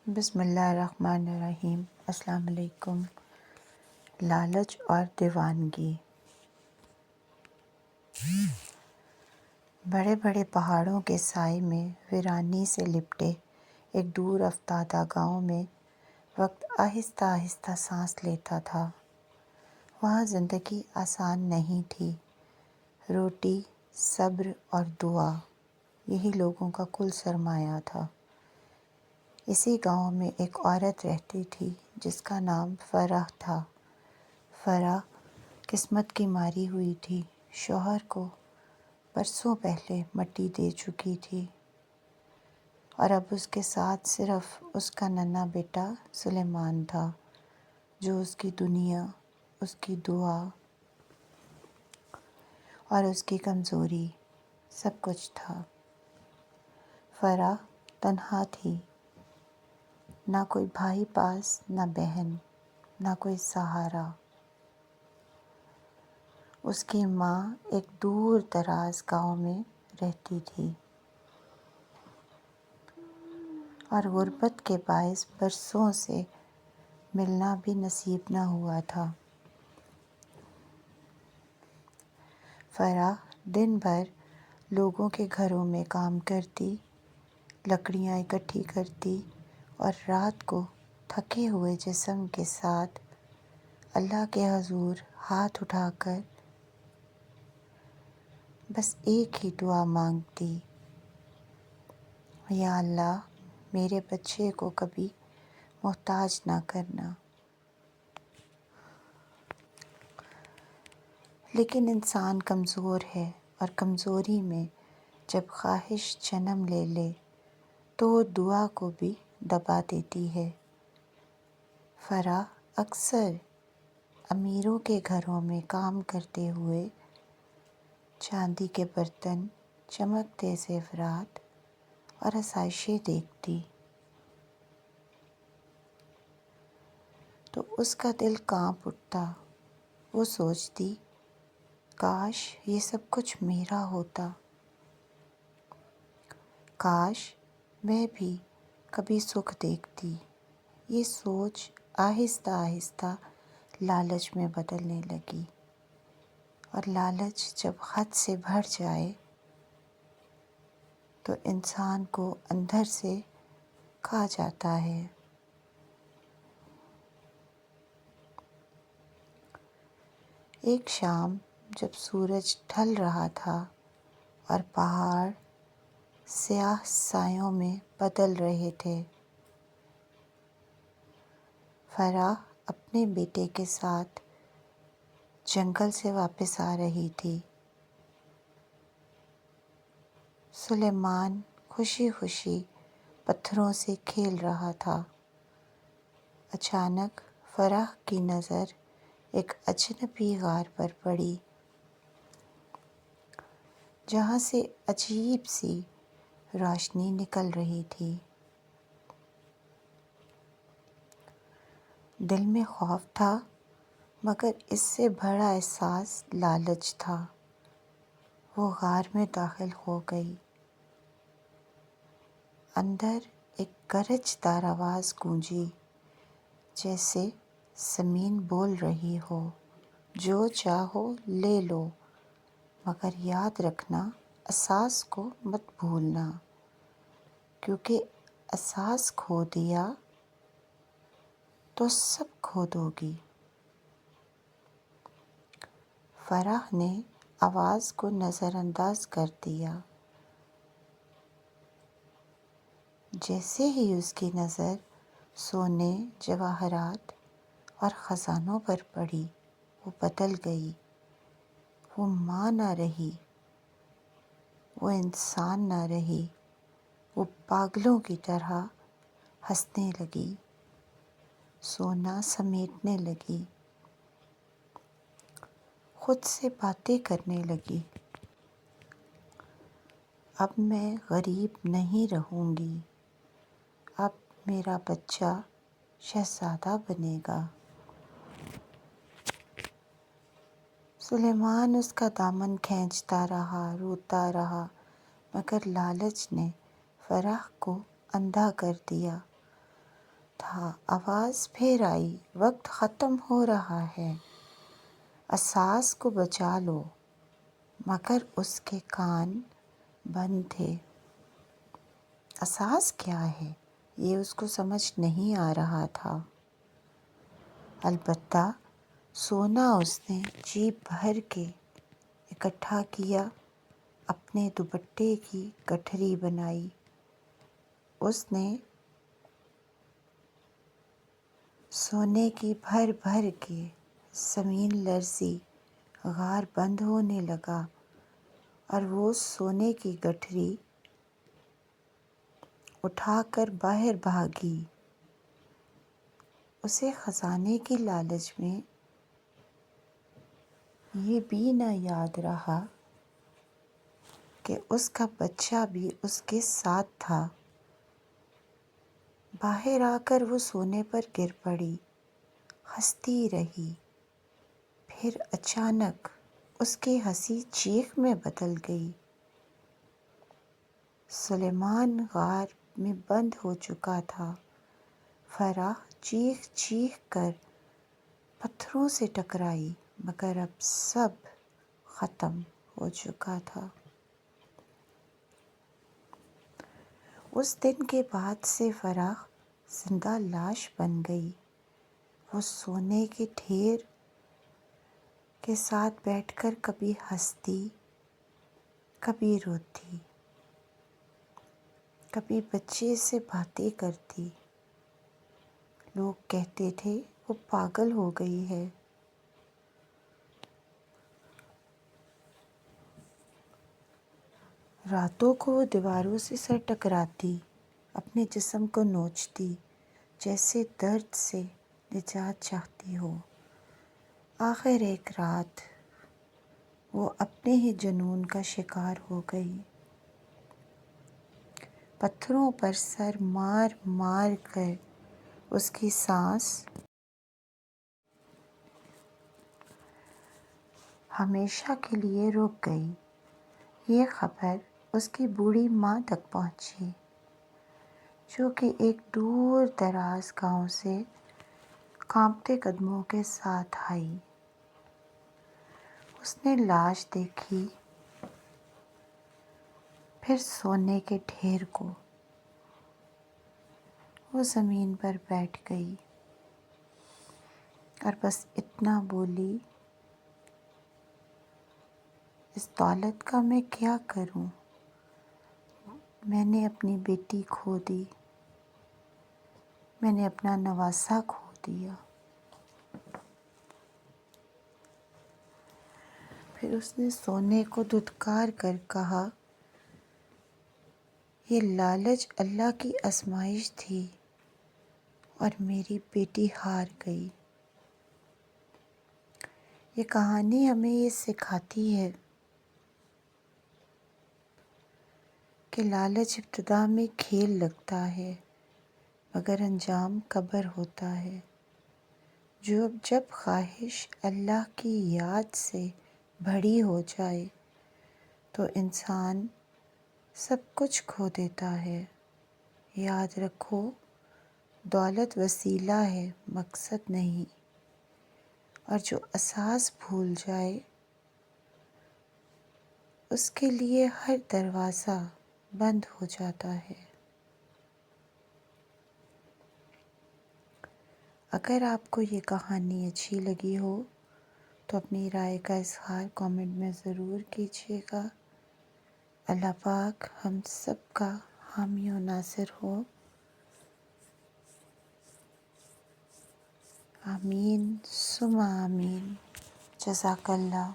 بسم اللہ الرحمن الرحیم۔ السلام علیکم۔ لالچ اور دیوانگی۔ بڑے بڑے پہاڑوں کے سائے میں ویرانی سے لپٹے ایک دور افتادہ گاؤں میں وقت آہستہ آہستہ سانس لیتا تھا۔ وہاں زندگی آسان نہیں تھی۔ روٹی، صبر اور دعا، یہی لوگوں کا کل سرمایہ تھا۔ اسی گاؤں میں ایک عورت رہتی تھی جس کا نام فرح تھا۔ فرح قسمت کی ماری ہوئی تھی۔ شوہر کو برسوں پہلے مٹی دے چکی تھی اور اب اس کے ساتھ صرف اس کا ننھا بیٹا سلیمان تھا جو اس کی دنیا، اس کی دعا اور اس کی کمزوری سب کچھ تھا۔ فرح تنہا تھی، نہ کوئی بھائی پاس، نہ بہن، نہ کوئی سہارا۔ اس کی ماں ایک دور دراز گاؤں میں رہتی تھی اور غربت کے باعث برسوں سے ملنا بھی نصیب نہ ہوا تھا۔ فرح دن بھر لوگوں کے گھروں میں کام کرتی، لکڑیاں اکٹھی کرتی اور رات کو تھکے ہوئے جسم کے ساتھ اللہ کے حضور ہاتھ اٹھا کر بس ایک ہی دعا مانگتی، یا اللہ میرے بچے کو کبھی محتاج نہ کرنا۔ لیکن انسان کمزور ہے اور کمزوری میں جب خواہش جنم لے لے تو وہ دعا کو بھی دبا دیتی ہے۔ فرح اکثر امیروں کے گھروں میں کام کرتے ہوئے چاندی کے برتن، چمکتے زیورات اور آسائشیں دیکھتی تو اس کا دل کانپ اٹھتا۔ وہ سوچتی، کاش یہ سب کچھ میرا ہوتا، کاش میں بھی کبھی سکھ دیکھتی۔ یہ سوچ آہستہ آہستہ لالچ میں بدلنے لگی، اور لالچ جب حد سے بڑھ جائے تو انسان کو اندر سے کھا جاتا ہے۔ ایک شام جب سورج ڈھل رہا تھا اور پہاڑ سیاہ سایوں میں بدل رہے تھے، فرح اپنے بیٹے کے ساتھ جنگل سے واپس آ رہی تھی۔ سلیمان خوشی خوشی پتھروں سے کھیل رہا تھا۔ اچانک فرح کی نظر ایک اجنبی غار پر پڑی جہاں سے عجیب سی روشنی نکل رہی تھی۔ دل میں خوف تھا مگر اس سے بڑا احساس لالچ تھا۔ وہ غار میں داخل ہو گئی۔ اندر ایک گرجدار آواز گونجی جیسے زمین بول رہی ہو، جو چاہو لے لو مگر یاد رکھنا اساس کو مت بھولنا، کیونکہ اساس کھو دیا تو سب کھو دو گی۔ فرح نے آواز کو نظر انداز کر دیا۔ جیسے ہی اس کی نظر سونے، جواہرات اور خزانوں پر پڑی، وہ بدل گئی۔ وہ ماں نہ رہی، وہ انسان نہ رہی، وہ پاگلوں کی طرح ہنسنے لگی، سونا سمیٹنے لگی، خود سے باتیں کرنے لگی۔ اب میں غریب نہیں رہوں گی، اب میرا بچہ شہزادہ بنے گا۔ سلیمان اس کا دامن کھینچتا رہا، روتا رہا، مگر لالچ نے فرح کو اندھا کر دیا۔ تھا، آواز پھر آئی، وقت ختم ہو رہا ہے، اساس کو بچا لو، مگر اس کے کان بند تھے۔ اساس کیا ہے یہ اس کو سمجھ نہیں آ رہا تھا، البتہ سونا اس نے جیب بھر کے اکٹھا کیا، اپنے دوپٹے کی گٹھری بنائی۔ اس نے سونے کی بھر بھر کے زمین لرزی، غار بند ہونے لگا اور وہ سونے کی گٹھری اٹھا کر باہر بھاگی۔ اسے خزانے کی لالچ میں یہ بھی نہ یاد رہا کہ اس کا بچہ بھی اس کے ساتھ تھا۔ باہر آ کر وہ سونے پر گر پڑی، ہنستی رہی، پھر اچانک اس کی ہنسی چیخ میں بدل گئی۔ سلیمان غار میں بند ہو چکا تھا۔ فرح چیخ چیخ کر پتھروں سے ٹکرائی، مگر اب سب ختم ہو چکا تھا۔ اس دن کے بعد سے فرح زندہ لاش بن گئی۔ وہ سونے کے ڈھیر کے ساتھ بیٹھ کر کبھی ہنستی، کبھی روتی، کبھی بچے سے باتیں کرتی۔ لوگ کہتے تھے وہ پاگل ہو گئی ہے۔ راتوں کو وہ دیواروں سے سر ٹکراتی، اپنے جسم کو نوچتی، جیسے درد سے نجات چاہتی ہو۔ آخر ایک رات وہ اپنے ہی جنون کا شکار ہو گئی۔ پتھروں پر سر مار مار کر اس کی سانس ہمیشہ کے لیے رک گئی۔ یہ خبر اس کی بوڑھی ماں تک پہنچی، جو کہ ایک دور دراز گاؤں سے کانپتے قدموں کے ساتھ آئی۔ اس نے لاش دیکھی، پھر سونے کے ڈھیر کو۔ وہ زمین پر بیٹھ گئی اور بس اتنا بولی، اس دولت کا میں کیا کروں؟ میں نے اپنی بیٹی کھو دی، میں نے اپنا نواسہ کھو دیا۔ پھر اس نے سونے کو دھتکار کر کہا، یہ لالچ اللہ کی آزمائش تھی اور میری بیٹی ہار گئی۔ یہ کہانی ہمیں یہ سکھاتی ہے کہ لالچ ابتدا میں کھیل لگتا ہے، مگر انجام قبر ہوتا ہے۔ جب خواہش اللہ کی یاد سے بڑی ہو جائے تو انسان سب کچھ کھو دیتا ہے۔ یاد رکھو، دولت وسیلہ ہے، مقصد نہیں، اور جو اساس بھول جائے اس کے لیے ہر دروازہ بند ہو جاتا ہے۔ اگر آپ کو یہ کہانی اچھی لگی ہو تو اپنی رائے کا اظہار کامنٹ میں ضرور کیجیے گا۔ اللہ پاک ہم سب کا حامی و ناصر ہو۔ آمین ثم آمین۔ جزاک اللہ۔